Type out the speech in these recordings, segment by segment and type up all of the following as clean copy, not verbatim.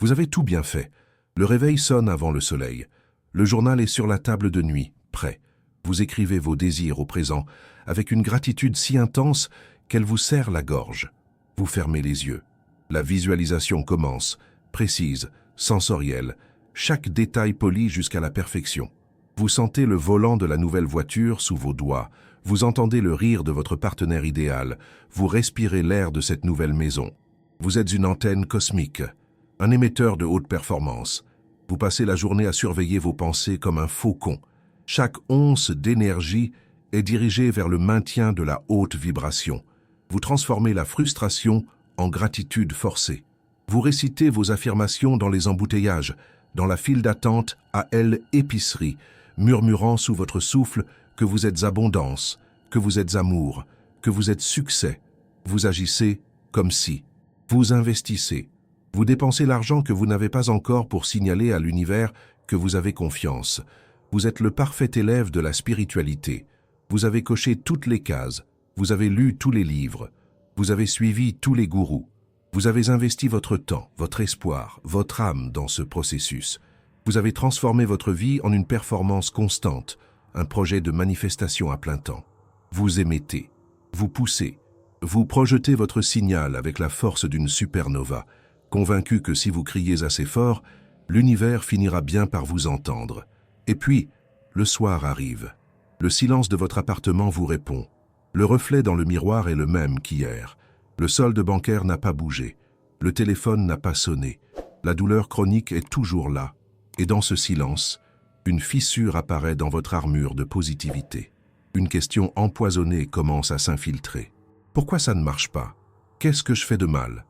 Vous avez tout bien fait. Le réveil sonne avant le soleil. Le journal est sur la table de nuit, prêt. Vous écrivez vos désirs au présent, avec une gratitude si intense qu'elle vous serre la gorge. Vous fermez les yeux. La visualisation commence, précise, sensorielle, chaque détail poli jusqu'à la perfection. Vous sentez le volant de la nouvelle voiture sous vos doigts, vous entendez le rire de votre partenaire idéal, vous respirez l'air de cette nouvelle maison. Vous êtes une antenne cosmique, un émetteur de haute performance. Vous passez la journée à surveiller vos pensées comme un faucon. Chaque once d'énergie est dirigée vers le maintien de la haute vibration. Vous transformez la frustration en gratitude forcée. Vous récitez vos affirmations dans les embouteillages, dans la file d'attente à L épicerie, murmurant sous votre souffle que vous êtes abondance, que vous êtes amour, que vous êtes succès. Vous agissez comme si. Vous investissez. Vous dépensez l'argent que vous n'avez pas encore pour signaler à l'univers que vous avez confiance. Vous êtes le parfait élève de la spiritualité. Vous avez coché toutes les cases. Vous avez lu tous les livres. Vous avez suivi tous les gourous. Vous avez investi votre temps, votre espoir, votre âme dans ce processus. Vous avez transformé votre vie en une performance constante, un projet de manifestation à plein temps. Vous émettez, vous poussez, vous projetez votre signal avec la force d'une supernova, convaincu que si vous criez assez fort, l'univers finira bien par vous entendre. Et puis, le soir arrive. Le silence de votre appartement vous répond. Le reflet dans le miroir est le même qu'hier. Le solde bancaire n'a pas bougé. Le téléphone n'a pas sonné. La douleur chronique est toujours là. Et dans ce silence, une fissure apparaît dans votre armure de positivité. Une question empoisonnée commence à s'infiltrer. Pourquoi ça ne marche pas? Qu'est-ce que je fais de mal?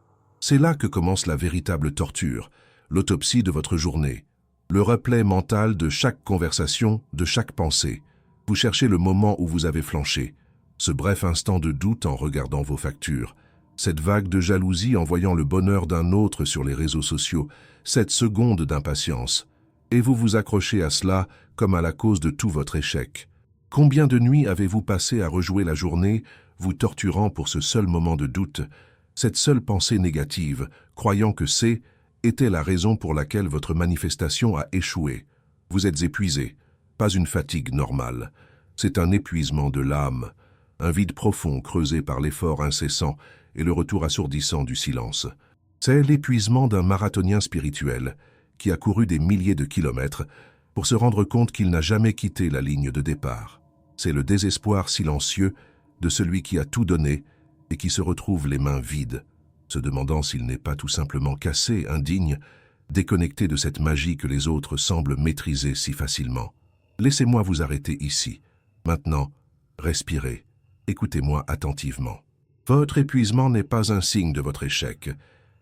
C'est là que commence la véritable torture, l'autopsie de votre journée, le replay mental de chaque conversation, de chaque pensée. Vous cherchez le moment où vous avez flanché, ce bref instant de doute en regardant vos factures, cette vague de jalousie en voyant le bonheur d'un autre sur les réseaux sociaux, cette seconde d'impatience. Et vous vous accrochez à cela comme à la cause de tout votre échec. Combien de nuits avez-vous passé à rejouer la journée, vous torturant pour ce seul moment de doute, cette seule pensée négative, croyant que était la raison pour laquelle votre manifestation a échoué. Vous êtes épuisé, pas une fatigue normale. C'est un épuisement de l'âme, un vide profond creusé par l'effort incessant et le retour assourdissant du silence. C'est l'épuisement d'un marathonien spirituel qui a couru des milliers de kilomètres pour se rendre compte qu'il n'a jamais quitté la ligne de départ. C'est le désespoir silencieux de celui qui a tout donné et qui se retrouve les mains vides, se demandant s'il n'est pas tout simplement cassé, indigne, déconnecté de cette magie que les autres semblent maîtriser si facilement. Laissez-moi vous arrêter ici. Maintenant, respirez. Écoutez-moi attentivement. Votre épuisement n'est pas un signe de votre échec.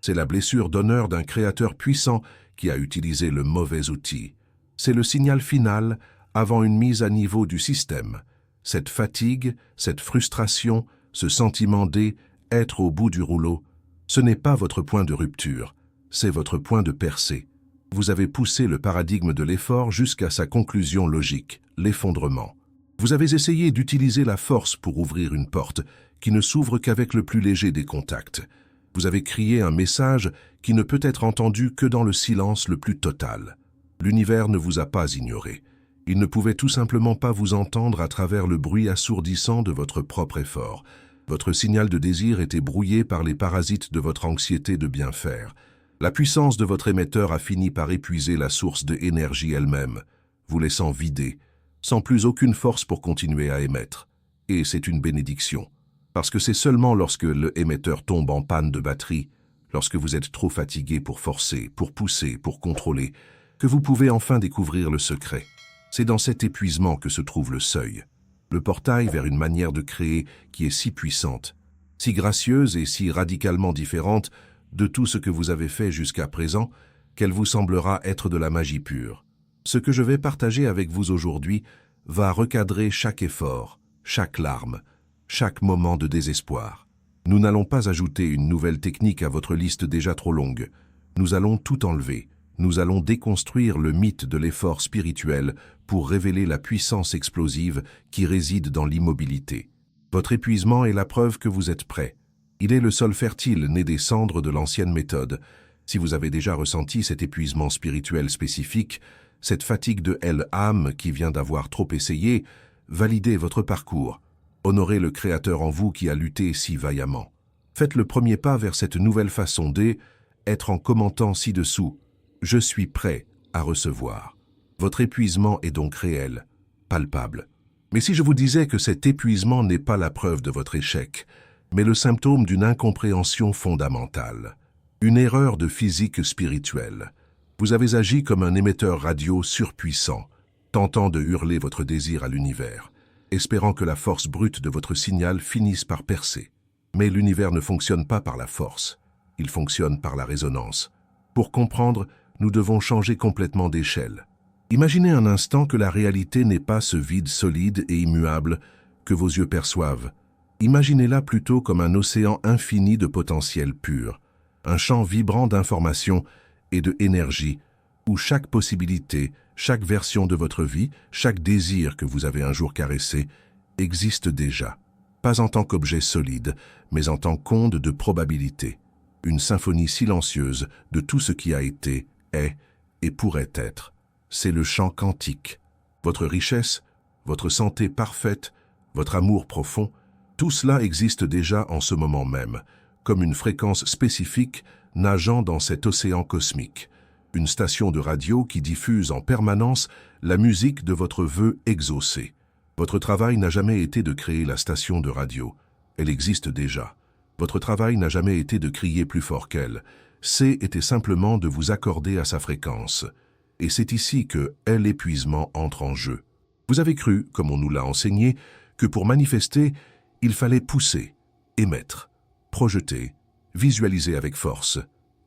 C'est la blessure d'honneur d'un créateur puissant qui a utilisé le mauvais outil. C'est le signal final avant une mise à niveau du système. Cette fatigue, cette frustration, ce sentiment d'être au bout du rouleau, ce n'est pas votre point de rupture, c'est votre point de percée. Vous avez poussé le paradigme de l'effort jusqu'à sa conclusion logique, l'effondrement. Vous avez essayé d'utiliser la force pour ouvrir une porte qui ne s'ouvre qu'avec le plus léger des contacts. Vous avez crié un message qui ne peut être entendu que dans le silence le plus total. L'univers ne vous a pas ignoré. Il ne pouvait tout simplement pas vous entendre à travers le bruit assourdissant de votre propre effort. Votre signal de désir était brouillé par les parasites de votre anxiété de bien faire. La puissance de votre émetteur a fini par épuiser la source de énergie elle-même, vous laissant vider, sans plus aucune force pour continuer à émettre. Et c'est une bénédiction, parce que c'est seulement lorsque le émetteur tombe en panne de batterie, lorsque vous êtes trop fatigué pour forcer, pour pousser, pour contrôler, que vous pouvez enfin découvrir le secret. C'est dans cet épuisement que se trouve le seuil, le portail vers une manière de créer qui est si puissante, si gracieuse et si radicalement différente de tout ce que vous avez fait jusqu'à présent, qu'elle vous semblera être de la magie pure. Ce que je vais partager avec vous aujourd'hui va recadrer chaque effort, chaque larme, chaque moment de désespoir. Nous n'allons pas ajouter une nouvelle technique à votre liste déjà trop longue. Nous allons tout enlever. Nous allons déconstruire le mythe de l'effort spirituel pour révéler la puissance explosive qui réside dans l'immobilité. Votre épuisement est la preuve que vous êtes prêt. Il est le sol fertile né des cendres de l'ancienne méthode, Si vous avez déjà ressenti cet épuisement spirituel spécifique, cette fatigue de l'âme qui vient d'avoir trop essayé, validez votre parcours. Honorez le Créateur en vous qui a lutté si vaillamment. Faites le premier pas vers cette nouvelle façon d'être en commentant ci-dessous « Je suis prêt à recevoir ». Votre épuisement est donc réel, palpable. Mais si je vous disais que cet épuisement n'est pas la preuve de votre échec, mais le symptôme d'une incompréhension fondamentale, une erreur de physique spirituelle, vous avez agi comme un émetteur radio surpuissant, tentant de hurler votre désir à l'univers, espérant que la force brute de votre signal finisse par percer. Mais l'univers ne fonctionne pas par la force, il fonctionne par la résonance. Pour comprendre, nous devons changer complètement d'échelle. Imaginez un instant que la réalité n'est pas ce vide solide et immuable que vos yeux perçoivent. Imaginez-la plutôt comme un océan infini de potentiel pur, un champ vibrant d'informations et de énergie, où chaque possibilité, chaque version de votre vie, chaque désir que vous avez un jour caressé, existe déjà. Pas en tant qu'objet solide, mais en tant qu'onde de probabilité. Une symphonie silencieuse de tout ce qui a été, est et pourrait être. C'est le chant quantique. Votre richesse, votre santé parfaite, votre amour profond, tout cela existe déjà en ce moment même, comme une fréquence spécifique nageant dans cet océan cosmique. Une station de radio qui diffuse en permanence la musique de votre vœu exaucé. Votre travail n'a jamais été de créer la station de radio. Elle existe déjà. Votre travail n'a jamais été de crier plus fort qu'elle. Était simplement de vous accorder à sa fréquence. Et c'est ici que l'épuisement entre en jeu. Vous avez cru, comme on nous l'a enseigné, que pour manifester, il fallait pousser, émettre, projeter, visualiser avec force,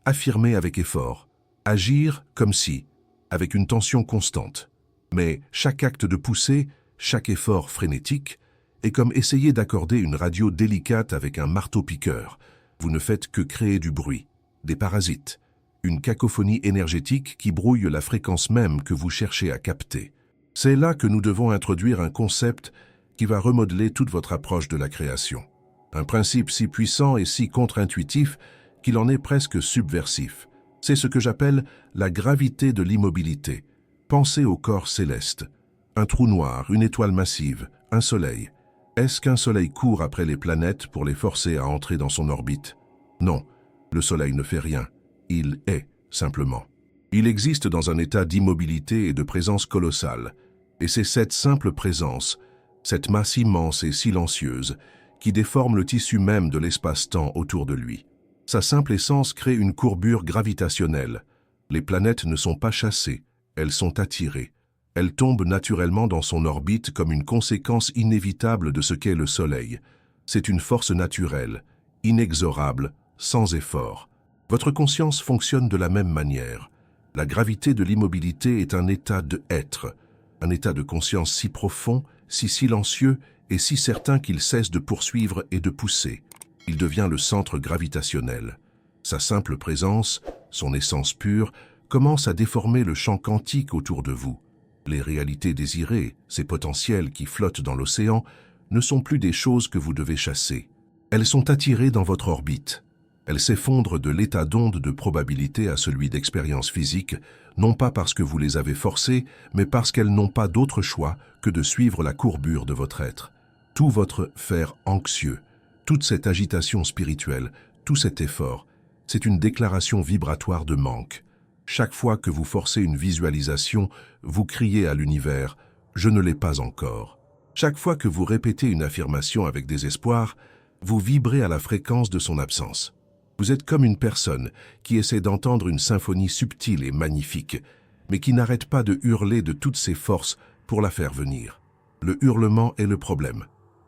affirmer avec effort, agir comme si, avec une tension constante. Mais chaque acte de poussée, chaque effort frénétique, est comme essayer d'accorder une radio délicate avec un marteau-piqueur. Vous ne faites que créer du bruit, des parasites, une cacophonie énergétique qui brouille la fréquence même que vous cherchez à capter. C'est là que nous devons introduire un concept qui va remodeler toute votre approche de la création. Un principe si puissant et si contre-intuitif qu'il en est presque subversif. C'est ce que j'appelle la gravité de l'immobilité. Pensez au corps céleste. Un trou noir, une étoile massive, un soleil. Est-ce qu'un soleil court après les planètes pour les forcer à entrer dans son orbite? Non, le soleil ne fait rien. Il est, simplement. Il existe dans un état d'immobilité et de présence colossale. Et c'est cette simple présence, cette masse immense et silencieuse, qui déforme le tissu même de l'espace-temps autour de lui. Sa simple essence crée une courbure gravitationnelle. Les planètes ne sont pas chassées, elles sont attirées. Elles tombent naturellement dans son orbite comme une conséquence inévitable de ce qu'est le Soleil. C'est une force naturelle, inexorable, sans effort. Votre conscience fonctionne de la même manière. La gravité de l'immobilité est un état d'être, un état de conscience si profond, si silencieux et si certain qu'il cesse de poursuivre et de pousser. Il devient le centre gravitationnel. Sa simple présence, son essence pure, commence à déformer le champ quantique autour de vous. Les réalités désirées, ces potentiels qui flottent dans l'océan, ne sont plus des choses que vous devez chasser. Elles sont attirées dans votre orbite. Elles s'effondrent de l'état d'onde de probabilité à celui d'expérience physique, non pas parce que vous les avez forcées, mais parce qu'elles n'ont pas d'autre choix que de suivre la courbure de votre être. Tout votre faire anxieux, toute cette agitation spirituelle, tout cet effort, c'est une déclaration vibratoire de manque. Chaque fois que vous forcez une visualisation, vous criez à l'univers « Je ne l'ai pas encore ». Chaque fois que vous répétez une affirmation avec désespoir, vous vibrez à la fréquence de son absence. Vous êtes comme une personne qui essaie d'entendre une symphonie subtile et magnifique, mais qui n'arrête pas de hurler de toutes ses forces pour la faire venir. Le hurlement est le problème.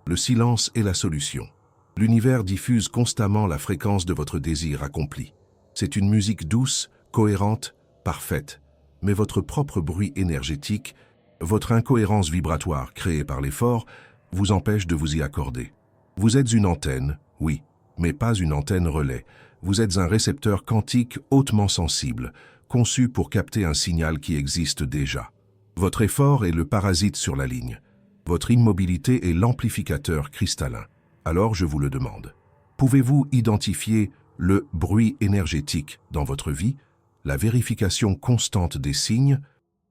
Le silence est la solution. L'univers diffuse constamment la fréquence de votre désir accompli. C'est une musique douce, cohérente, parfaite, mais votre propre bruit énergétique, votre incohérence vibratoire créée par l'effort, vous empêche de vous y accorder. Vous êtes une antenne, oui, mais pas une antenne relais. Vous êtes un récepteur quantique hautement sensible, conçu pour capter un signal qui existe déjà. Votre effort est le parasite sur la ligne. Votre immobilité est l'amplificateur cristallin. Alors je vous le demande. Pouvez-vous identifier le bruit énergétique dans votre vie, la vérification constante des signes,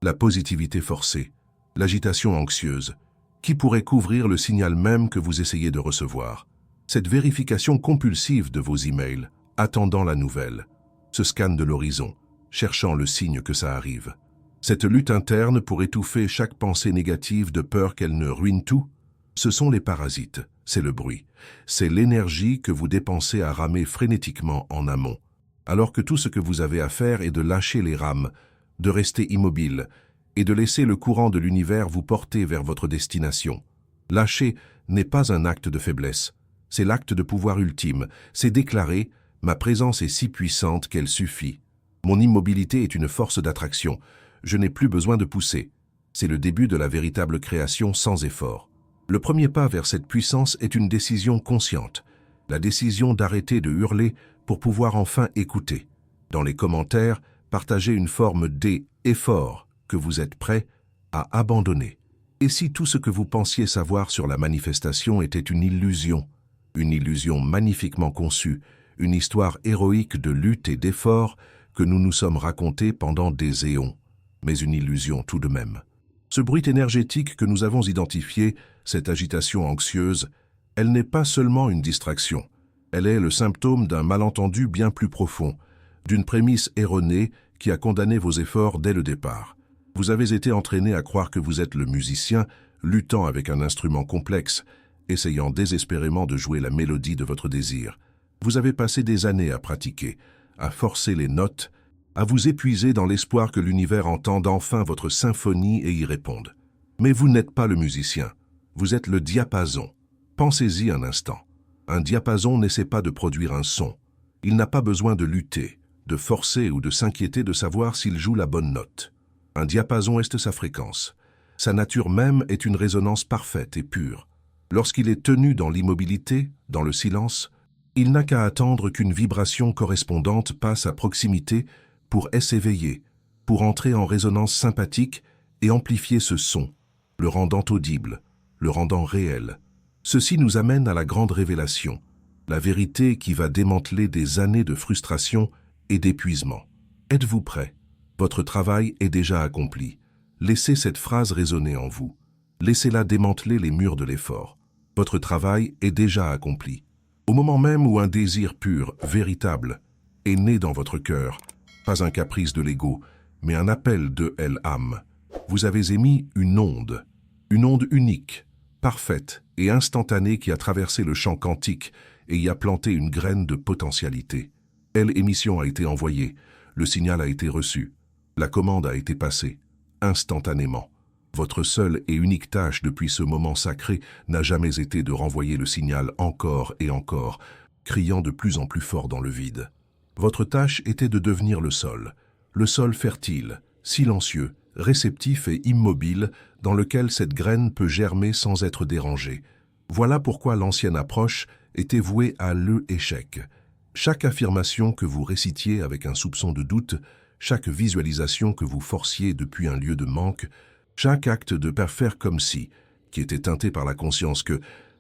la positivité forcée, l'agitation anxieuse, qui pourrait couvrir le signal même que vous essayez de recevoir. Cette vérification compulsive de vos emails, attendant la nouvelle, ce scan de l'horizon, cherchant le signe que ça arrive. Cette lutte interne pour étouffer chaque pensée négative de peur qu'elle ne ruine tout, ce sont les parasites, c'est le bruit, c'est l'énergie que vous dépensez à ramer frénétiquement en amont, alors que tout ce que vous avez à faire est de lâcher les rames, de rester immobile et de laisser le courant de l'univers vous porter vers votre destination. Lâcher n'est pas un acte de faiblesse, c'est l'acte de pouvoir ultime, c'est déclarer « ma présence est si puissante qu'elle suffit. Mon immobilité est une force d'attraction, je n'ai plus besoin de pousser. » C'est le début de la véritable création sans effort. Le premier pas vers cette puissance est une décision consciente, la décision d'arrêter de hurler pour pouvoir enfin écouter. Dans les commentaires, partagez une forme d'effort que vous êtes prêt à abandonner. Et si tout ce que vous pensiez savoir sur la manifestation était une illusion magnifiquement conçue, une histoire héroïque de lutte et d'effort que nous nous sommes racontés pendant des éons, mais une illusion tout de même. Ce bruit énergétique que nous avons identifié, cette agitation anxieuse, elle n'est pas seulement une distraction, elle est le symptôme d'un malentendu bien plus profond, d'une prémisse erronée qui a condamné vos efforts dès le départ. Vous avez été entraîné à croire que vous êtes le musicien, luttant avec un instrument complexe, essayant désespérément de jouer la mélodie de votre désir. Vous avez passé des années à pratiquer, à forcer les notes, à vous épuiser dans l'espoir que l'univers entende enfin votre symphonie et y réponde. Mais vous n'êtes pas le musicien, vous êtes le diapason. Pensez-y un instant. Un diapason n'essaie pas de produire un son. Il n'a pas besoin de lutter, de forcer ou de s'inquiéter de savoir s'il joue la bonne note. Un diapason est sa fréquence. Sa nature même est une résonance parfaite et pure. Lorsqu'il est tenu dans l'immobilité, dans le silence, il n'a qu'à attendre qu'une vibration correspondante passe à proximité pour s'éveiller, pour entrer en résonance sympathique et amplifier ce son, le rendant audible, le rendant réel. Ceci nous amène à la grande révélation, la vérité qui va démanteler des années de frustration et d'épuisement. Êtes-vous prêt? Votre travail est déjà accompli. Laissez cette phrase résonner en vous. Laissez-la démanteler les murs de l'effort. Votre travail est déjà accompli. Au moment même où un désir pur, véritable, est né dans votre cœur, pas un caprice de l'ego, mais un appel de l'âme, vous avez émis une onde unique, parfaite et instantanée qui a traversé le champ quantique et y a planté une graine de potentialité. L'émission a été envoyée, le signal a été reçu, la commande a été passée, instantanément. Votre seule et unique tâche depuis ce moment sacré n'a jamais été de renvoyer le signal encore et encore, criant de plus en plus fort dans le vide. Votre tâche était de devenir le sol fertile, silencieux, réceptif et immobile dans lequel cette graine peut germer sans être dérangée. Voilà pourquoi l'ancienne approche était vouée à l'échec. Chaque affirmation que vous récitiez avec un soupçon de doute, chaque visualisation que vous forciez depuis un lieu de manque, chaque acte de faire comme si, qui était teinté par la conscience que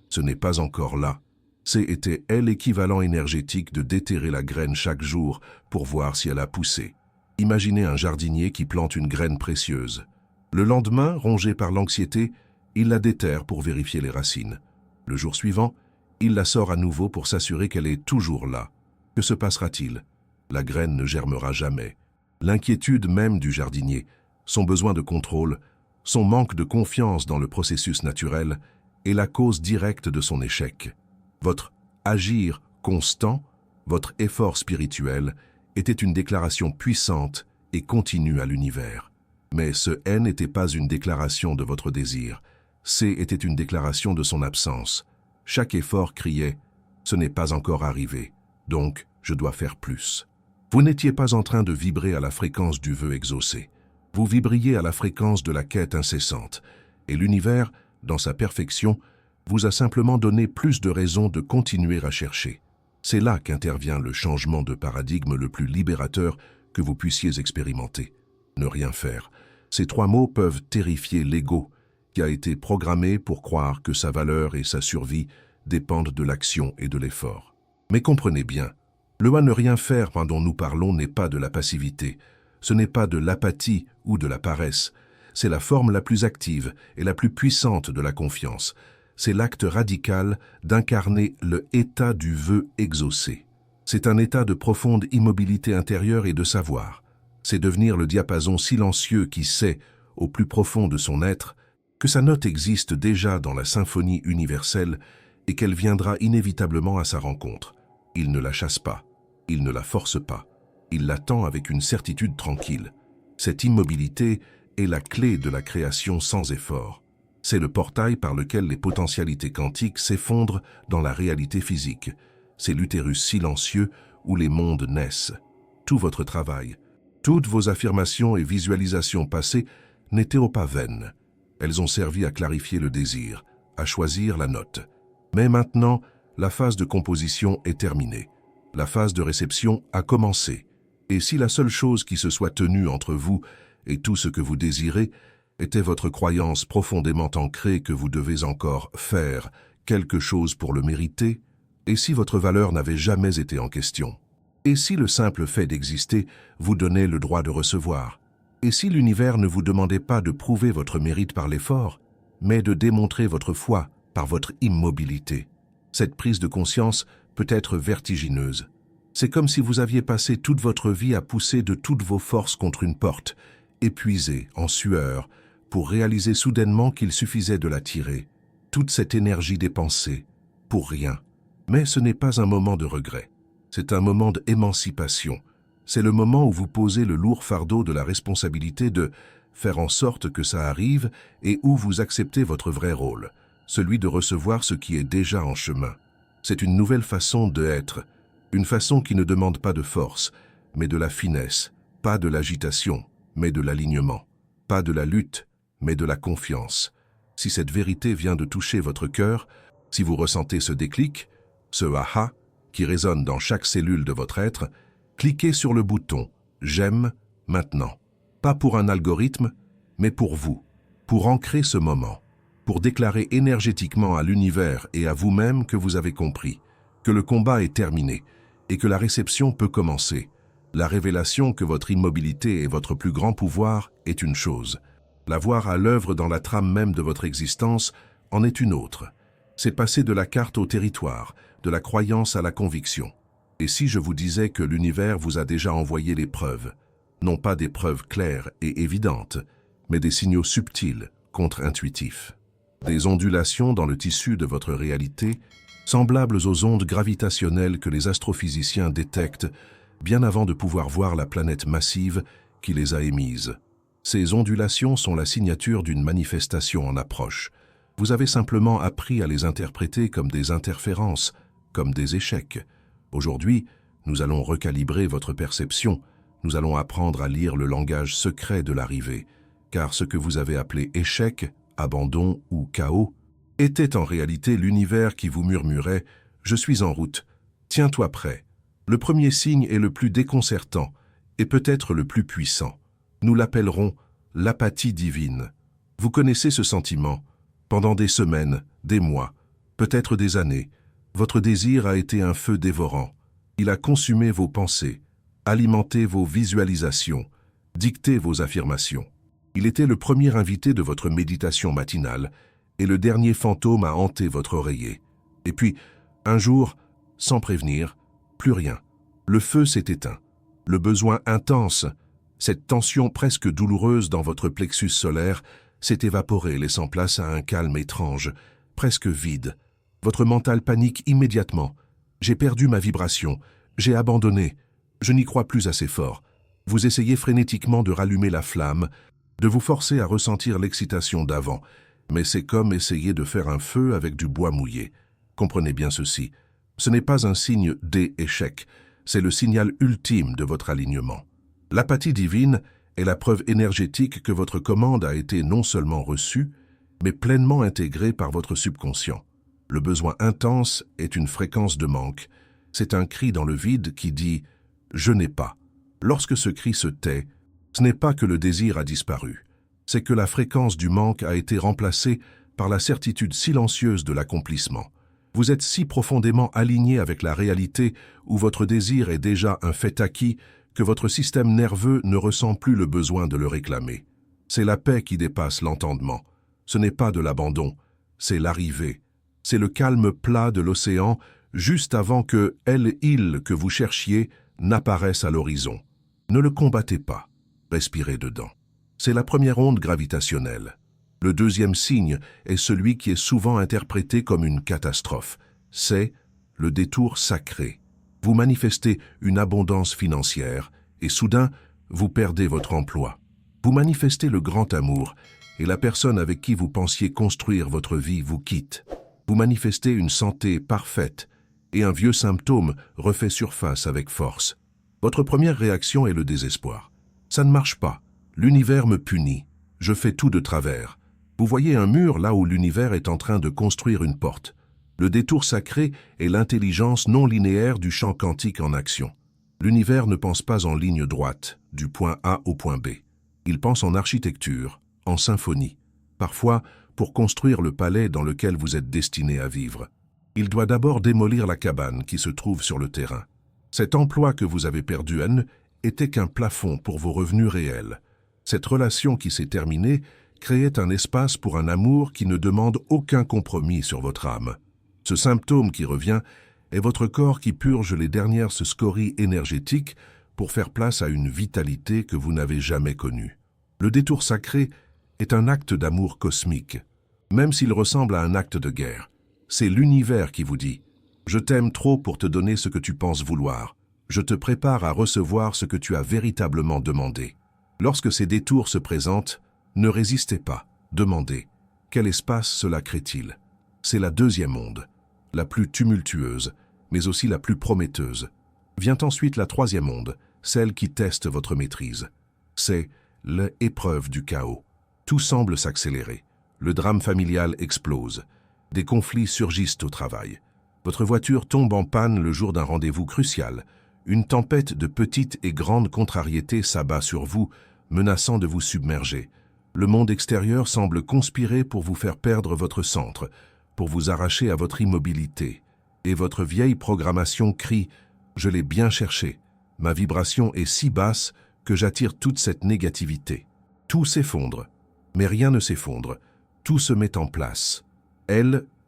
ce n'est pas encore là, c'était l'équivalent énergétique de déterrer la graine chaque jour pour voir si elle a poussé. Imaginez un jardinier qui plante une graine précieuse. Le lendemain, rongé par l'anxiété, il la déterre pour vérifier les racines. Le jour suivant, il la sort à nouveau pour s'assurer qu'elle est toujours là. Que se passera-t-il? La graine ne germera jamais. L'inquiétude même du jardinier, son besoin de contrôle, son manque de confiance dans le processus naturel est la cause directe de son échec. Votre agir constant, votre effort spirituel, était une déclaration puissante et continue à l'univers. Mais ce N n'était pas une déclaration de votre désir, C était une déclaration de son absence. Chaque effort criait « ce n'est pas encore arrivé, donc je dois faire plus ». Vous n'étiez pas en train de vibrer à la fréquence du vœu exaucé. Vous vibriez à la fréquence de la quête incessante, et l'univers, dans sa perfection, vous a simplement donné plus de raisons de continuer à chercher. C'est là qu'intervient le changement de paradigme le plus libérateur que vous puissiez expérimenter. Ne rien faire. Ces trois mots peuvent terrifier l'ego, qui a été programmé pour croire que sa valeur et sa survie dépendent de l'action et de l'effort. Mais comprenez bien, Le à ne rien faire dont nous parlons n'est pas de la passivité, ce n'est pas de l'apathie ou de la paresse, c'est la forme la plus active et la plus puissante de la confiance. C'est l'acte radical d'incarner le état du vœu exaucé. C'est un état de profonde immobilité intérieure et de savoir. C'est devenir le diapason silencieux qui sait, au plus profond de son être, que sa note existe déjà dans la symphonie universelle et qu'elle viendra inévitablement à sa rencontre. Il ne la chasse pas, il ne la force pas, il l'attend avec une certitude tranquille. Cette immobilité est la clé de la création sans effort. C'est le portail par lequel les potentialités quantiques s'effondrent dans la réalité physique. C'est l'utérus silencieux où les mondes naissent. Tout votre travail, toutes vos affirmations et visualisations passées n'étaient pas vaines. Elles ont servi à clarifier le désir, à choisir la note. Mais maintenant, la phase de composition est terminée. La phase de réception a commencé. Et si la seule chose qui se soit tenue entre vous et tout ce que vous désirez était votre croyance profondément ancrée que vous devez encore faire quelque chose pour le mériter, et si votre valeur n'avait jamais été en question, et si le simple fait d'exister vous donnait le droit de recevoir, et si l'univers ne vous demandait pas de prouver votre mérite par l'effort, mais de démontrer votre foi par votre immobilité, cette prise de conscience peut être vertigineuse. C'est comme si vous aviez passé toute votre vie à pousser de toutes vos forces contre une porte, épuisé, en sueur, pour réaliser soudainement qu'il suffisait de la tirer. Toute cette énergie dépensée, pour rien. Mais ce n'est pas un moment de regret. C'est un moment d'émancipation. C'est le moment où vous posez le lourd fardeau de la responsabilité de faire en sorte que ça arrive et où vous acceptez votre vrai rôle, celui de recevoir ce qui est déjà en chemin. C'est une nouvelle façon d'être, une façon qui ne demande pas de force, mais de la finesse, pas de l'agitation, mais de l'alignement, pas de la lutte, mais de la confiance. Si cette vérité vient de toucher votre cœur, si vous ressentez ce déclic, ce aha, qui résonne dans chaque cellule de votre être, cliquez sur le bouton « J'aime maintenant ». Pas pour un algorithme, mais pour vous, pour ancrer ce moment, pour déclarer énergétiquement à l'univers et à vous-même que vous avez compris, que le combat est terminé et que la réception peut commencer. La révélation que votre immobilité est votre plus grand pouvoir est une chose. La voir à l'œuvre dans la trame même de votre existence en est une autre. C'est passer de la carte au territoire, de la croyance à la conviction. Et si je vous disais que l'univers vous a déjà envoyé les preuves, non pas des preuves claires et évidentes, mais des signaux subtils, contre-intuitifs. Des ondulations dans le tissu de votre réalité, semblables aux ondes gravitationnelles que les astrophysiciens détectent bien avant de pouvoir voir la planète massive qui les a émises. Ces ondulations sont la signature d'une manifestation en approche. Vous avez simplement appris à les interpréter comme des interférences, comme des échecs. Aujourd'hui, nous allons recalibrer votre perception. Nous allons apprendre à lire le langage secret de l'arrivée, car ce que vous avez appelé échec, abandon ou chaos était en réalité l'univers qui vous murmurait « Je suis en route, tiens-toi prêt ». Le premier signe est le plus déconcertant et peut-être le plus puissant. Nous l'appellerons l'apathie divine. Vous connaissez ce sentiment. Pendant des semaines, des mois, peut-être des années, votre désir a été un feu dévorant. Il a consumé vos pensées, alimenté vos visualisations, dicté vos affirmations. Il était le premier invité de votre méditation matinale et le dernier fantôme à hanter votre oreiller. Et puis, un jour, sans prévenir, plus rien. Le feu s'est éteint. Le besoin intense, cette tension presque douloureuse dans votre plexus solaire, s'est évaporé, laissant place à un calme étrange, presque vide. Votre mental panique immédiatement. J'ai perdu ma vibration, j'ai abandonné, je n'y crois plus assez fort. Vous essayez frénétiquement de rallumer la flamme, de vous forcer à ressentir l'excitation d'avant, mais c'est comme essayer de faire un feu avec du bois mouillé. Comprenez bien ceci, ce n'est pas un signe d'échec, c'est le signal ultime de votre alignement. L'apathie divine est la preuve énergétique que votre commande a été non seulement reçue, mais pleinement intégrée par votre subconscient. Le besoin intense est une fréquence de manque. C'est un cri dans le vide qui dit « Je n'ai pas ». Lorsque ce cri se tait, ce n'est pas que le désir a disparu, c'est que la fréquence du manque a été remplacée par la certitude silencieuse de l'accomplissement. Vous êtes si profondément aligné avec la réalité où votre désir est déjà un fait acquis que votre système nerveux ne ressent plus le besoin de le réclamer. C'est la paix qui dépasse l'entendement. Ce n'est pas de l'abandon, c'est l'arrivée. C'est le calme plat de l'océan juste avant que il que vous cherchiez n'apparaisse à l'horizon. Ne le combattez pas, respirez dedans. C'est la première onde gravitationnelle. Le deuxième signe est celui qui est souvent interprété comme une catastrophe. C'est le détour sacré. Vous manifestez une abondance financière et soudain, vous perdez votre emploi. Vous manifestez le grand amour et la personne avec qui vous pensiez construire votre vie vous quitte. Vous manifestez une santé parfaite et un vieux symptôme refait surface avec force. Votre première réaction est le désespoir. Ça ne marche pas. L'univers me punit. Je fais tout de travers. Vous voyez un mur là où l'univers est en train de construire une porte. Le détour sacré est l'intelligence non linéaire du champ quantique en action. L'univers ne pense pas en ligne droite, du point A au point B. Il pense en architecture, en symphonie. Parfois, pour construire le palais dans lequel vous êtes destiné à vivre. Il doit d'abord démolir la cabane qui se trouve sur le terrain. Cet emploi que vous avez perdu était qu'un plafond pour vos revenus réels. Cette relation qui s'est terminée créait un espace pour un amour qui ne demande aucun compromis sur votre âme. Ce symptôme qui revient est votre corps qui purge les dernières scories énergétiques pour faire place à une vitalité que vous n'avez jamais connue. Le détour sacré est un acte d'amour cosmique, même s'il ressemble à un acte de guerre. C'est l'univers qui vous dit « Je t'aime trop pour te donner ce que tu penses vouloir. Je te prépare à recevoir ce que tu as véritablement demandé. » Lorsque ces détours se présentent, ne résistez pas, demandez « Quel espace cela crée-t-il » C'est la deuxième onde, la plus tumultueuse, mais aussi la plus prometteuse. Vient ensuite la troisième onde, celle qui teste votre maîtrise. C'est l'épreuve du chaos. Tout semble s'accélérer. Le drame familial explose. Des conflits surgissent au travail. Votre voiture tombe en panne le jour d'un rendez-vous crucial. Une tempête de petites et grandes contrariétés s'abat sur vous, menaçant de vous submerger. Le monde extérieur semble conspirer pour vous faire perdre votre centre, pour vous arracher à votre immobilité. Et votre vieille programmation crie « Je l'ai bien cherché. Ma vibration est si basse que j'attire toute cette négativité. » Tout s'effondre. Mais rien ne s'effondre. Tout se met en place.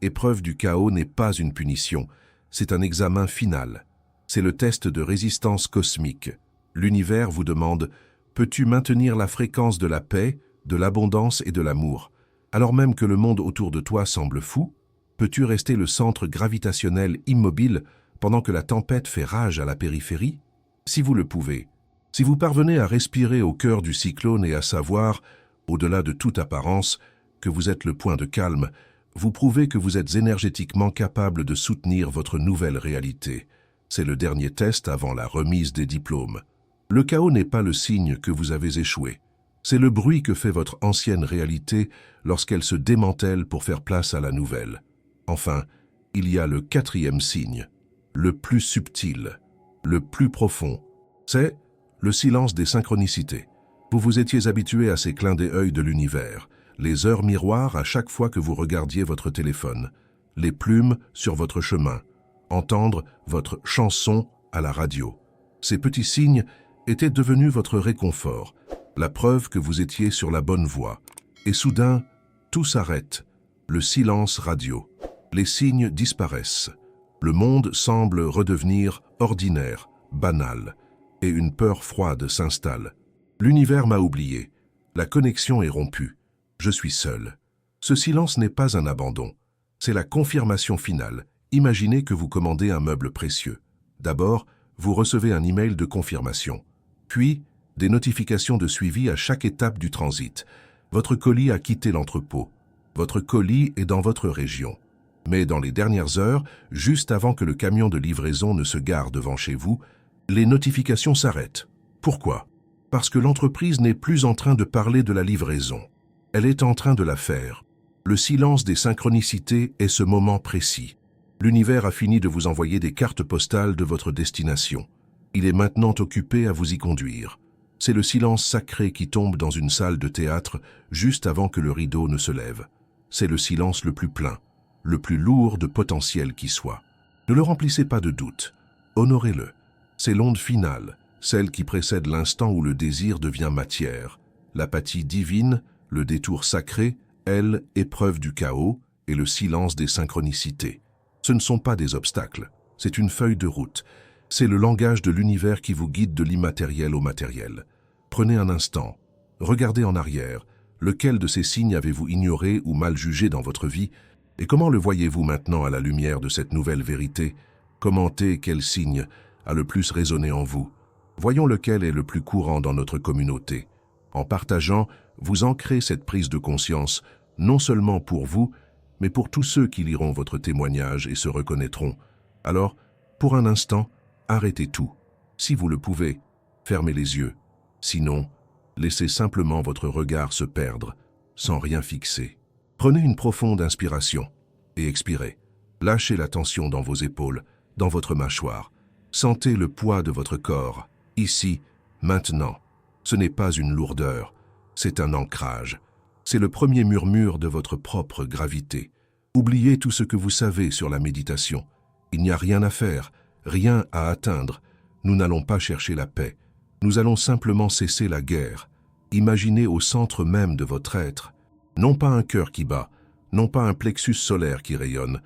Épreuve du chaos n'est pas une punition. C'est un examen final. C'est le test de résistance cosmique. L'univers vous demande « Peux-tu maintenir la fréquence de la paix, de l'abondance et de l'amour, alors même que le monde autour de toi semble fou? Peux-tu rester le centre gravitationnel immobile pendant que la tempête fait rage à la périphérie? Si vous le pouvez, si vous parvenez à respirer au cœur du cyclone et à savoir, au-delà de toute apparence, que vous êtes le point de calme, vous prouvez que vous êtes énergétiquement capable de soutenir votre nouvelle réalité. C'est le dernier test avant la remise des diplômes. Le chaos n'est pas le signe que vous avez échoué. C'est le bruit que fait votre ancienne réalité lorsqu'elle se démantèle pour faire place à la nouvelle. Enfin, il y a le quatrième signe, le plus subtil, le plus profond. C'est le silence des synchronicités. Vous vous étiez habitué à ces clins d'œil de l'univers, les heures miroirs à chaque fois que vous regardiez votre téléphone, les plumes sur votre chemin, entendre votre chanson à la radio. Ces petits signes étaient devenus votre réconfort, la preuve que vous étiez sur la bonne voie. Et soudain, tout s'arrête, le silence radio. Les signes disparaissent. Le monde semble redevenir ordinaire, banal, et une peur froide s'installe. L'univers m'a oublié. La connexion est rompue. Je suis seul. Ce silence n'est pas un abandon. C'est la confirmation finale. Imaginez que vous commandez un meuble précieux. D'abord, vous recevez un email de confirmation. Puis, des notifications de suivi à chaque étape du transit. Votre colis a quitté l'entrepôt. Votre colis est dans votre région. Mais dans les dernières heures, juste avant que le camion de livraison ne se gare devant chez vous, les notifications s'arrêtent. Pourquoi? Parce que l'entreprise n'est plus en train de parler de la livraison. Elle est en train de la faire. Le silence des synchronicités est ce moment précis. L'univers a fini de vous envoyer des cartes postales de votre destination. Il est maintenant occupé à vous y conduire. C'est le silence sacré qui tombe dans une salle de théâtre juste avant que le rideau ne se lève. C'est le silence le plus plein. le plus lourd de potentiel qui soit. Ne le remplissez pas de doute, honorez-le. C'est l'onde finale, celle qui précède l'instant où le désir devient matière. L'apathie divine, le détour sacré, elle, épreuve du chaos et le silence des synchronicités. Ce ne sont pas des obstacles, c'est une feuille de route. C'est le langage de l'univers qui vous guide de l'immatériel au matériel. Prenez un instant, regardez en arrière. Lequel de ces signes avez-vous ignoré ou mal jugé dans votre vie? Et comment le voyez-vous maintenant à la lumière de cette nouvelle vérité? Commentez quel signe a le plus résonné en vous. Voyons lequel est le plus courant dans notre communauté. En partageant, vous ancrez cette prise de conscience, non seulement pour vous, mais pour tous ceux qui liront votre témoignage et se reconnaîtront. Alors, pour un instant, arrêtez tout. Si vous le pouvez, fermez les yeux. Sinon, laissez simplement votre regard se perdre, sans rien fixer. Prenez une profonde inspiration et expirez. Lâchez la tension dans vos épaules, dans votre mâchoire. Sentez le poids de votre corps, ici, maintenant. Ce n'est pas une lourdeur, c'est un ancrage. C'est le premier murmure de votre propre gravité. Oubliez tout ce que vous savez sur la méditation. Il n'y a rien à faire, rien à atteindre. Nous n'allons pas chercher la paix. Nous allons simplement cesser la guerre. Imaginez au centre même de votre être, non pas un cœur qui bat, non pas un plexus solaire qui rayonne,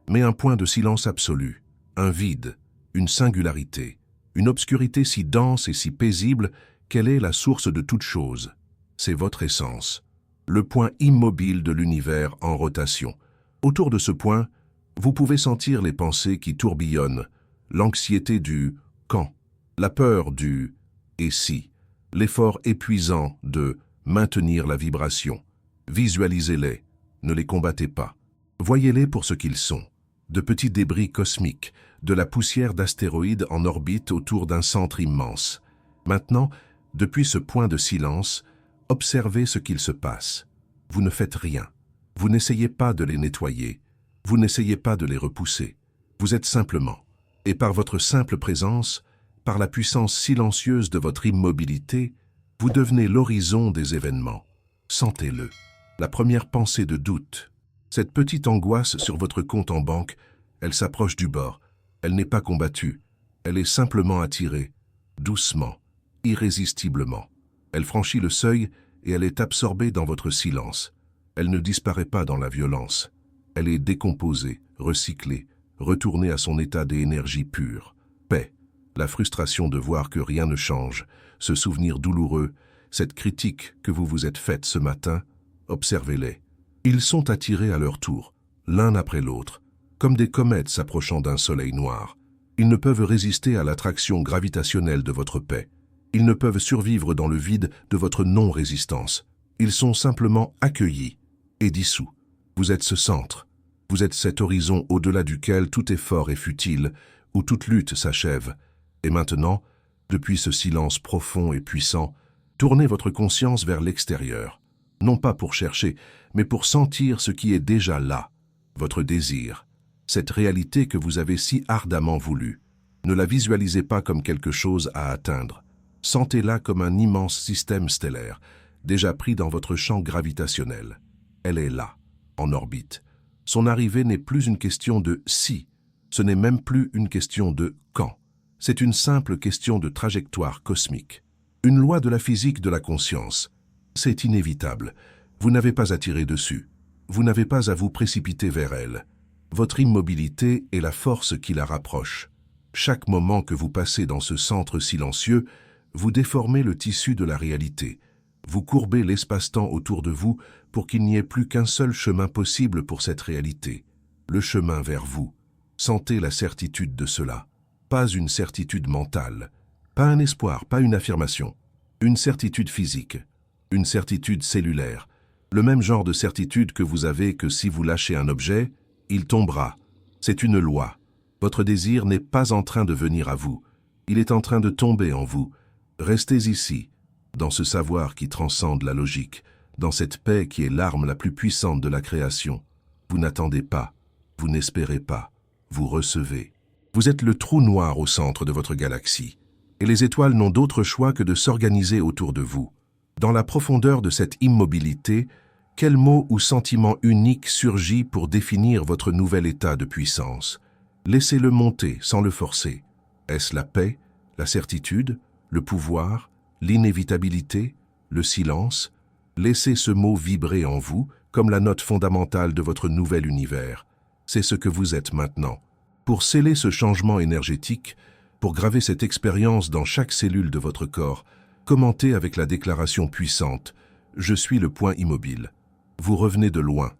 mais un point de silence absolu, un vide, une singularité, une obscurité si dense et si paisible qu'elle est la source de toute chose. C'est votre essence, le point immobile de l'univers en rotation. Autour de ce point, vous pouvez sentir les pensées qui tourbillonnent, l'anxiété du « quand », la peur du « et si », l'effort épuisant de maintenir la vibration. Visualisez-les, ne les combattez pas. Voyez-les pour ce qu'ils sont, de petits débris cosmiques, de la poussière d'astéroïdes en orbite autour d'un centre immense. Maintenant, depuis ce point de silence, observez ce qu'il se passe. Vous ne faites rien. Vous n'essayez pas de les nettoyer. Vous n'essayez pas de les repousser. Vous êtes simplement. Et par votre simple présence, par la puissance silencieuse de votre immobilité, vous devenez l'horizon des événements. Sentez-le. La première pensée de doute, cette petite angoisse sur votre compte en banque, elle s'approche du bord. Elle n'est pas combattue. Elle est simplement attirée, doucement, irrésistiblement. Elle franchit le seuil et elle est absorbée dans votre silence. Elle ne disparaît pas dans la violence. Elle est décomposée, recyclée, retournée à son état d'énergie pure. Paix. La frustration de voir que rien ne change, ce souvenir douloureux, cette critique que vous vous êtes faite ce matin, observez-les. Ils sont attirés à leur tour, l'un après l'autre, comme des comètes s'approchant d'un soleil noir. Ils ne peuvent résister à l'attraction gravitationnelle de votre paix. Ils ne peuvent survivre dans le vide de votre non-résistance. Ils sont simplement accueillis et dissous. Vous êtes ce centre. Vous êtes cet horizon au-delà duquel tout effort est futile, où toute lutte s'achève. Et maintenant, depuis ce silence profond et puissant, tournez votre conscience vers l'extérieur, non pas pour chercher, mais pour sentir ce qui est déjà là, votre désir, cette réalité que vous avez si ardemment voulu. Ne la visualisez pas comme quelque chose à atteindre. Sentez-la comme un immense système stellaire, déjà pris dans votre champ gravitationnel. Elle est là, en orbite. Son arrivée n'est plus une question de « si », ce n'est même plus une question de « quand ». C'est une simple question de trajectoire cosmique. Une loi de la physique de la conscience. C'est inévitable. Vous n'avez pas à tirer dessus. Vous n'avez pas à vous précipiter vers elle. Votre immobilité est la force qui la rapproche. Chaque moment que vous passez dans ce centre silencieux, vous déformez le tissu de la réalité. Vous courbez l'espace-temps autour de vous pour qu'il n'y ait plus qu'un seul chemin possible pour cette réalité. Le chemin vers vous. Sentez la certitude de cela. Pas une certitude mentale, pas un espoir, pas une affirmation. Une certitude physique, une certitude cellulaire. Le même genre de certitude que vous avez que si vous lâchez un objet, il tombera. C'est une loi. Votre désir n'est pas en train de venir à vous. Il est en train de tomber en vous. Restez ici, dans ce savoir qui transcende la logique, dans cette paix qui est l'arme la plus puissante de la création. Vous n'attendez pas, vous n'espérez pas, vous recevez. Vous êtes le trou noir au centre de votre galaxie, et les étoiles n'ont d'autre choix que de s'organiser autour de vous. Dans la profondeur de cette immobilité, Quel mot ou sentiment unique surgit pour définir votre nouvel état de puissance? Laissez-le monter sans le forcer. Est-ce la paix, la certitude, le pouvoir, l'inévitabilité, le silence? Laissez ce mot vibrer en vous comme la note fondamentale de votre nouvel univers. C'est ce que vous êtes maintenant. Pour sceller ce changement énergétique, pour graver cette expérience dans chaque cellule de votre corps, commentez avec la déclaration puissante « Je suis le point immobile ». Vous revenez de loin,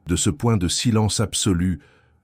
de ce point de silence absolu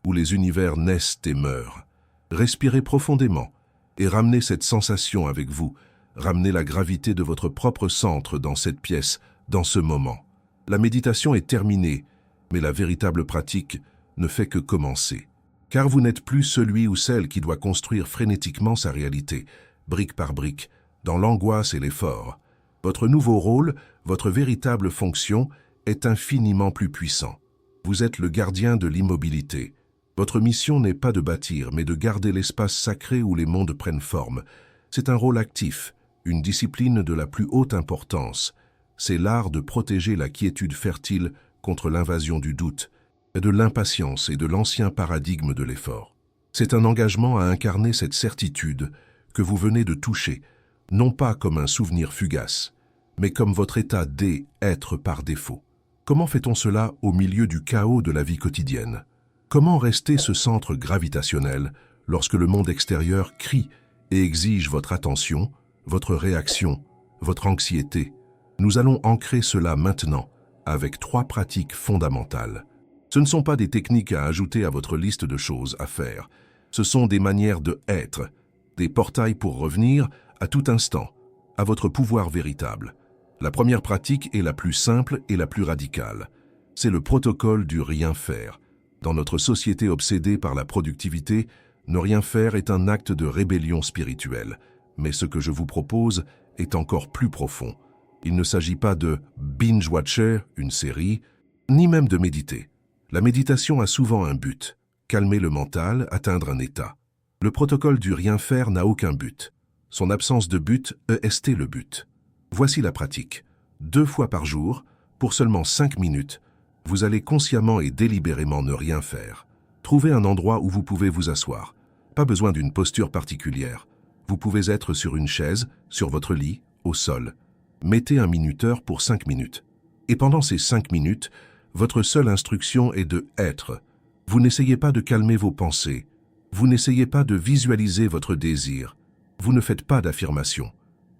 où les univers naissent et meurent. Respirez profondément et ramenez cette sensation avec vous. Ramenez la gravité de votre propre centre dans cette pièce, dans ce moment. La méditation est terminée, mais la véritable pratique ne fait que commencer. Car vous n'êtes plus celui ou celle qui doit construire frénétiquement sa réalité, brique par brique, dans l'angoisse et l'effort. Votre nouveau rôle, votre véritable fonction, est infiniment plus puissant. Vous êtes le gardien de l'immobilité. Votre mission n'est pas de bâtir, mais de garder l'espace sacré où les mondes prennent forme. C'est un rôle actif, une discipline de la plus haute importance. C'est l'art de protéger la quiétude fertile contre l'invasion du doute, de l'impatience et de l'ancien paradigme de l'effort. C'est un engagement à incarner cette certitude que vous venez de toucher, non pas comme un souvenir fugace, mais comme votre état d'être par défaut. Comment fait-on cela au milieu du chaos de la vie quotidienne? Comment rester ce centre gravitationnel lorsque le monde extérieur crie et exige votre attention, votre réaction, votre anxiété? Nous allons ancrer cela maintenant avec 3 pratiques fondamentales. Ce ne sont pas des techniques à ajouter à votre liste de choses à faire. Ce sont des manières de être, des portails pour revenir à tout instant, à votre pouvoir véritable. La première pratique est la plus simple et la plus radicale. C'est le protocole du rien faire. Dans notre société obsédée par la productivité, ne rien faire est un acte de rébellion spirituelle. Mais ce que je vous propose est encore plus profond. Il ne s'agit pas de binge-watcher, une série, ni même de méditer. La méditation a souvent un but, calmer le mental, atteindre un état. Le protocole du rien faire n'a aucun but. Son absence de but est le but. Voici la pratique. 2 fois par jour, pour seulement 5 minutes, vous allez consciemment et délibérément ne rien faire. Trouvez un endroit où vous pouvez vous asseoir. Pas besoin d'une posture particulière. Vous pouvez être sur une chaise, sur votre lit, au sol. Mettez un minuteur pour 5 minutes. Et pendant ces 5 minutes, votre seule instruction est de être. Vous n'essayez pas de calmer vos pensées. Vous n'essayez pas de visualiser votre désir. Vous ne faites pas d'affirmation.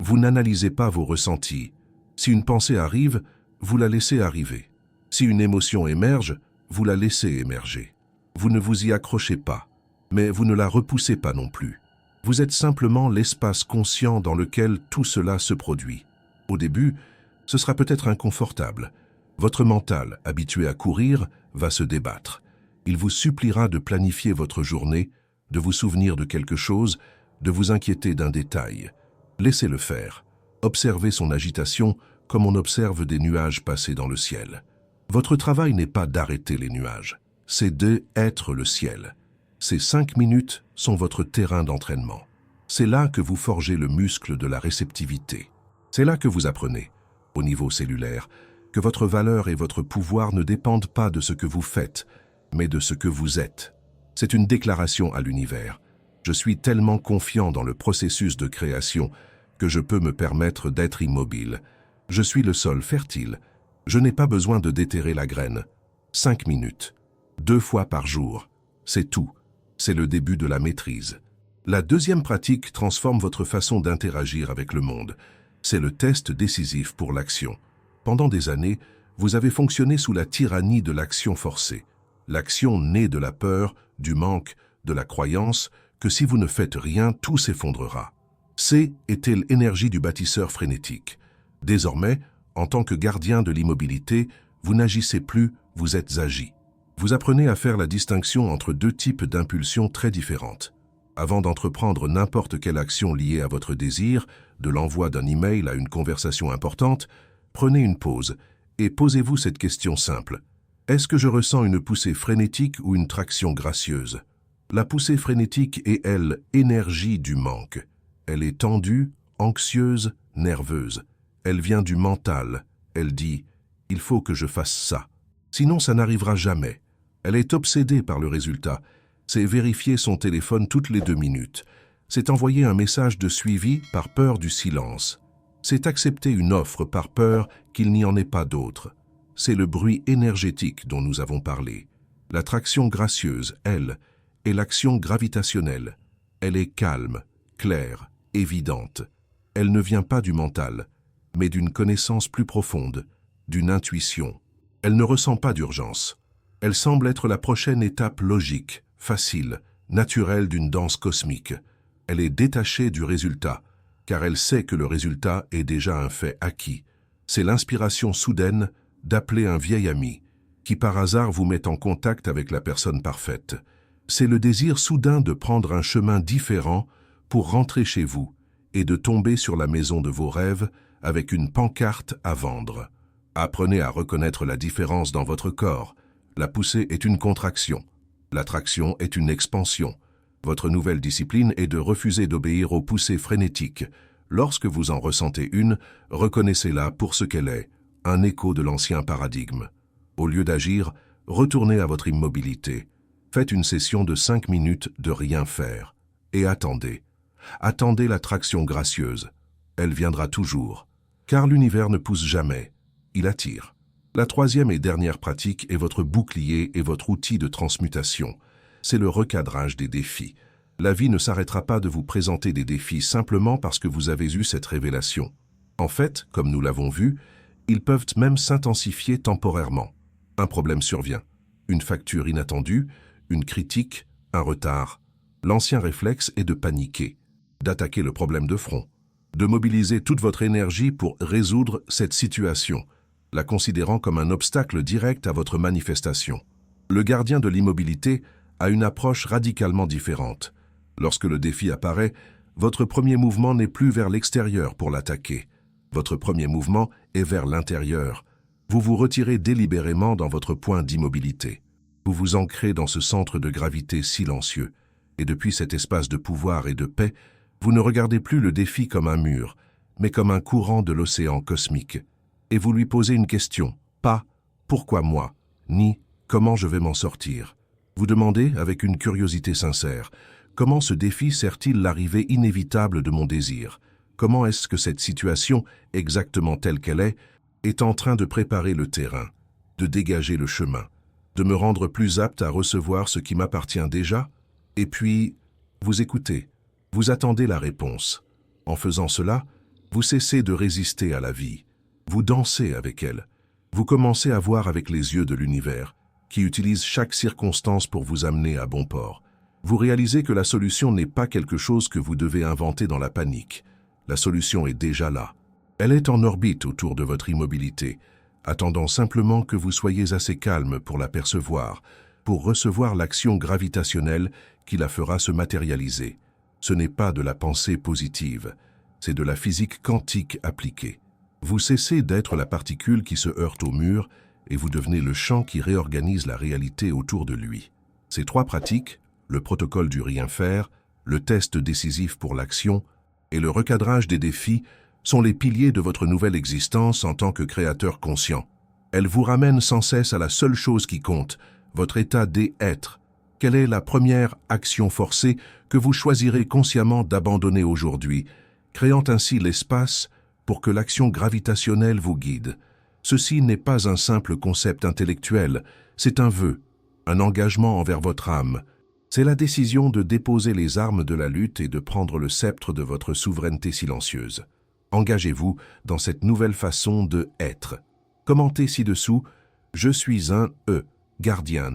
Vous n'analysez pas vos ressentis. Si une pensée arrive, vous la laissez arriver. Si une émotion émerge, vous la laissez émerger. Vous ne vous y accrochez pas, mais vous ne la repoussez pas non plus. Vous êtes simplement l'espace conscient dans lequel tout cela se produit. Au début, ce sera peut-être inconfortable. Votre mental, habitué à courir, va se débattre. Il vous suppliera de planifier votre journée, de vous souvenir de quelque chose, de vous inquiéter d'un détail. Laissez-le faire. Observez son agitation comme on observe des nuages passer dans le ciel. Votre travail n'est pas d'arrêter les nuages, c'est d'être le ciel. Ces 5 minutes sont votre terrain d'entraînement. C'est là que vous forgez le muscle de la réceptivité. C'est là que vous apprenez, au niveau cellulaire, que votre valeur et votre pouvoir ne dépendent pas de ce que vous faites, mais de ce que vous êtes. C'est une déclaration à l'univers. Je suis tellement confiant dans le processus de création que je peux me permettre d'être immobile. Je suis le sol fertile. Je n'ai pas besoin de déterrer la graine. 5 minutes, 2 fois par jour, c'est tout. C'est le début de la maîtrise. La deuxième pratique transforme votre façon d'interagir avec le monde. C'est le test décisif pour l'action. Pendant des années, vous avez fonctionné sous la tyrannie de l'action forcée. L'action née de la peur, du manque, de la croyance que si vous ne faites rien, tout s'effondrera. C était l'énergie du bâtisseur frénétique. Désormais, en tant que gardien de l'immobilité, vous n'agissez plus, vous êtes agi. Vous apprenez à faire la distinction entre 2 types d'impulsions très différentes. Avant d'entreprendre n'importe quelle action liée à votre désir, de l'envoi d'un email à une conversation importante, prenez une pause et posez-vous cette question simple. Est-ce que je ressens une poussée frénétique ou une traction gracieuse? La poussée frénétique est, elle, énergie du manque. Elle est tendue, anxieuse, nerveuse. Elle vient du mental. Elle dit Il faut que je fasse ça. Sinon, ça n'arrivera jamais. Elle est obsédée par le résultat. C'est vérifier son téléphone toutes les 2 minutes. C'est envoyer un message de suivi par peur du silence. C'est accepter une offre par peur qu'il n'y en ait pas d'autre. C'est le bruit énergétique dont nous avons parlé. L'attraction gracieuse, elle, est l'action gravitationnelle. Elle est calme, claire, évidente. Elle ne vient pas du mental, mais d'une connaissance plus profonde, d'une intuition. Elle ne ressent pas d'urgence. Elle semble être la prochaine étape logique, facile, naturelle d'une danse cosmique. Elle est détachée du résultat, car elle sait que le résultat est déjà un fait acquis. C'est l'inspiration soudaine d'appeler un vieil ami, qui par hasard vous met en contact avec la personne parfaite. C'est le désir soudain de prendre un chemin différent pour rentrer chez vous et de tomber sur la maison de vos rêves avec une pancarte à vendre. Apprenez à reconnaître la différence dans votre corps. La poussée est une contraction. L'attraction est une expansion. Votre nouvelle discipline est de refuser d'obéir aux poussées frénétiques. Lorsque vous en ressentez une, reconnaissez-la pour ce qu'elle est, un écho de l'ancien paradigme. Au lieu d'agir, retournez à votre immobilité. Faites une session de 5 minutes de rien faire. Et attendez. Attendez l'attraction gracieuse. Elle viendra toujours. Car l'univers ne pousse jamais. Il attire. La troisième et dernière pratique est votre bouclier et votre outil de transmutation. C'est le recadrage des défis. La vie ne s'arrêtera pas de vous présenter des défis simplement parce que vous avez eu cette révélation. En fait, comme nous l'avons vu, ils peuvent même s'intensifier temporairement. Un problème survient. Une facture inattendue, une critique, un retard. L'ancien réflexe est de paniquer, d'attaquer le problème de front, de mobiliser toute votre énergie pour résoudre cette situation, la considérant comme un obstacle direct à votre manifestation. Le gardien de l'immobilité a une approche radicalement différente. Lorsque le défi apparaît, votre premier mouvement n'est plus vers l'extérieur pour l'attaquer. Votre premier mouvement est vers l'intérieur. Vous vous retirez délibérément dans votre point d'immobilité. Vous vous ancrez dans ce centre de gravité silencieux. Et depuis cet espace de pouvoir et de paix, vous ne regardez plus le défi comme un mur, mais comme un courant de l'océan cosmique. Et vous lui posez une question, pas « pourquoi moi ?» ni « comment je vais m'en sortir ?» Vous demandez, avec une curiosité sincère, « comment ce défi sert-il l'arrivée inévitable de mon désir ? Comment est-ce que cette situation, exactement telle qu'elle est en train de préparer le terrain, de dégager le chemin, de me rendre plus apte à recevoir ce qui m'appartient déjà ?» Et puis, vous écoutez, vous attendez la réponse. En faisant cela, vous cessez de résister à la vie. Vous dansez avec elle. Vous commencez à voir avec les yeux de l'univers, qui utilise chaque circonstance pour vous amener à bon port. Vous réalisez que la solution n'est pas quelque chose que vous devez inventer dans la panique. La solution est déjà là. Elle est en orbite autour de votre immobilité, attendant simplement que vous soyez assez calme pour la percevoir, pour recevoir l'action gravitationnelle qui la fera se matérialiser. Ce n'est pas de la pensée positive, c'est de la physique quantique appliquée. Vous cessez d'être la particule qui se heurte au mur et vous devenez le champ qui réorganise la réalité autour de lui. Ces 3 pratiques, le protocole du rien faire, le test décisif pour l'action et le recadrage des défis, sont les piliers de votre nouvelle existence en tant que créateur conscient. Elles vous ramènent sans cesse à la seule chose qui compte, votre état d'être. Quelle est la première action forcée que vous choisirez consciemment d'abandonner aujourd'hui, créant ainsi l'espace pour que l'action gravitationnelle vous guide? Ceci n'est pas un simple concept intellectuel, c'est un vœu, un engagement envers votre âme. C'est la décision de déposer les armes de la lutte et de prendre le sceptre de votre souveraineté silencieuse. Engagez-vous dans cette nouvelle façon de être. Commentez ci-dessous « Je suis un gardien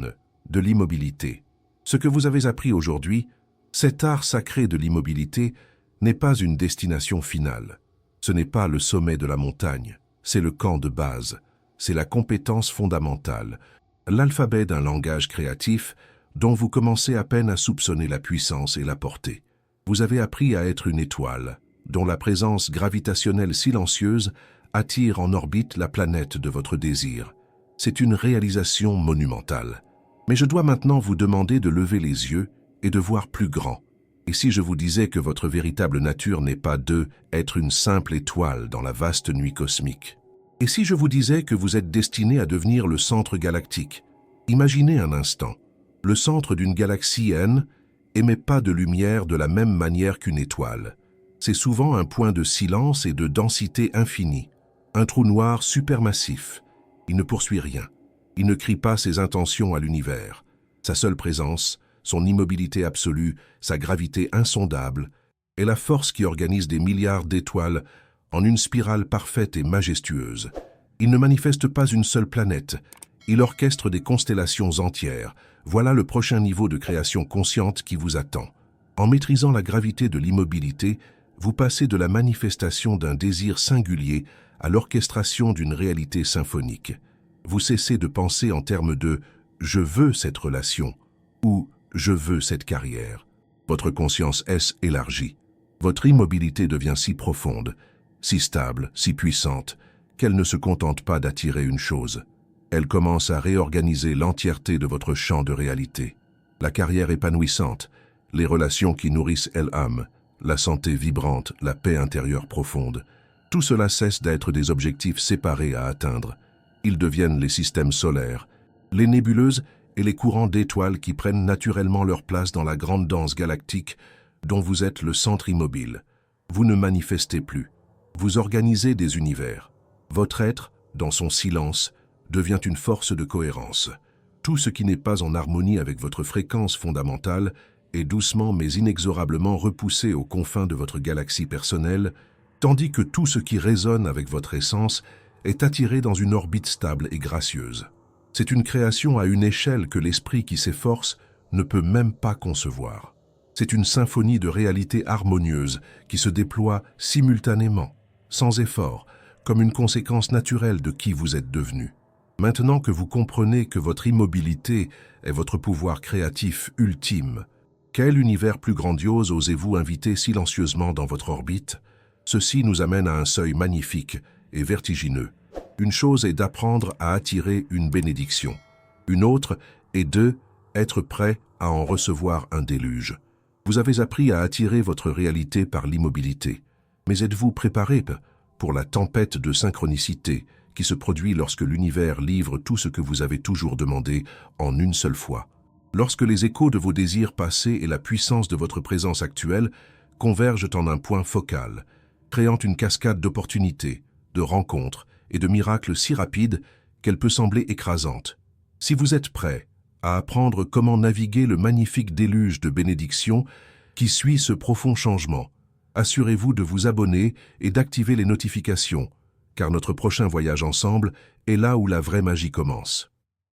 de l'immobilité ». Ce que vous avez appris aujourd'hui, cet art sacré de l'immobilité, n'est pas une destination finale. Ce n'est pas le sommet de la montagne, c'est le camp de base, c'est la compétence fondamentale, l'alphabet d'un langage créatif dont vous commencez à peine à soupçonner la puissance et la portée. Vous avez appris à être une étoile, dont la présence gravitationnelle silencieuse attire en orbite la planète de votre désir. C'est une réalisation monumentale. Mais je dois maintenant vous demander de lever les yeux et de voir plus grand. Et si je vous disais que votre véritable nature n'est pas être une simple étoile dans la vaste nuit cosmique? Et si je vous disais que vous êtes destiné à devenir le centre galactique? Imaginez un instant. Le centre d'une galaxie N émet pas de lumière de la même manière qu'une étoile. C'est souvent un point de silence et de densité infinie. Un trou noir supermassif. Il ne poursuit rien. Il ne crie pas ses intentions à l'univers. Sa seule présence, son immobilité absolue, sa gravité insondable, est la force qui organise des milliards d'étoiles en une spirale parfaite et majestueuse. Il ne manifeste pas une seule planète. Il orchestre des constellations entières. Voilà le prochain niveau de création consciente qui vous attend. En maîtrisant la gravité de l'immobilité, vous passez de la manifestation d'un désir singulier à l'orchestration d'une réalité symphonique. Vous cessez de penser en termes de « je veux cette relation » ou « je veux cette carrière ». Votre conscience s'élargit. Votre immobilité devient si profonde, si stable, si puissante, qu'elle ne se contente pas d'attirer une chose. Elle commence à réorganiser l'entièreté de votre champ de réalité. La carrière épanouissante, les relations qui nourrissent l'âme, la santé vibrante, la paix intérieure profonde, tout cela cesse d'être des objectifs séparés à atteindre. Ils deviennent les systèmes solaires, les nébuleuses et les courants d'étoiles qui prennent naturellement leur place dans la grande danse galactique dont vous êtes le centre immobile. Vous ne manifestez plus. Vous organisez des univers. Votre être, dans son silence, devient une force de cohérence. Tout ce qui n'est pas en harmonie avec votre fréquence fondamentale est doucement mais inexorablement repoussé aux confins de votre galaxie personnelle, tandis que tout ce qui résonne avec votre essence est attiré dans une orbite stable et gracieuse. C'est une création à une échelle que l'esprit qui s'efforce ne peut même pas concevoir. C'est une symphonie de réalité harmonieuse qui se déploie simultanément, sans effort, comme une conséquence naturelle de qui vous êtes devenu. Maintenant que vous comprenez que votre immobilité est votre pouvoir créatif ultime, quel univers plus grandiose osez-vous inviter silencieusement dans votre orbite? Ceci nous amène à un seuil magnifique et vertigineux. Une chose est d'apprendre à attirer une bénédiction. Une autre est être prêt à en recevoir un déluge. Vous avez appris à attirer votre réalité par l'immobilité. Mais êtes-vous préparé pour la tempête de synchronicité qui se produit lorsque l'univers livre tout ce que vous avez toujours demandé en une seule fois? Lorsque les échos de vos désirs passés et la puissance de votre présence actuelle convergent en un point focal, créant une cascade d'opportunités, de rencontres et de miracles si rapides qu'elle peut sembler écrasante. Si vous êtes prêt à apprendre comment naviguer le magnifique déluge de bénédictions qui suit ce profond changement, assurez-vous de vous abonner et d'activer les notifications, car notre prochain voyage ensemble est là où la vraie magie commence.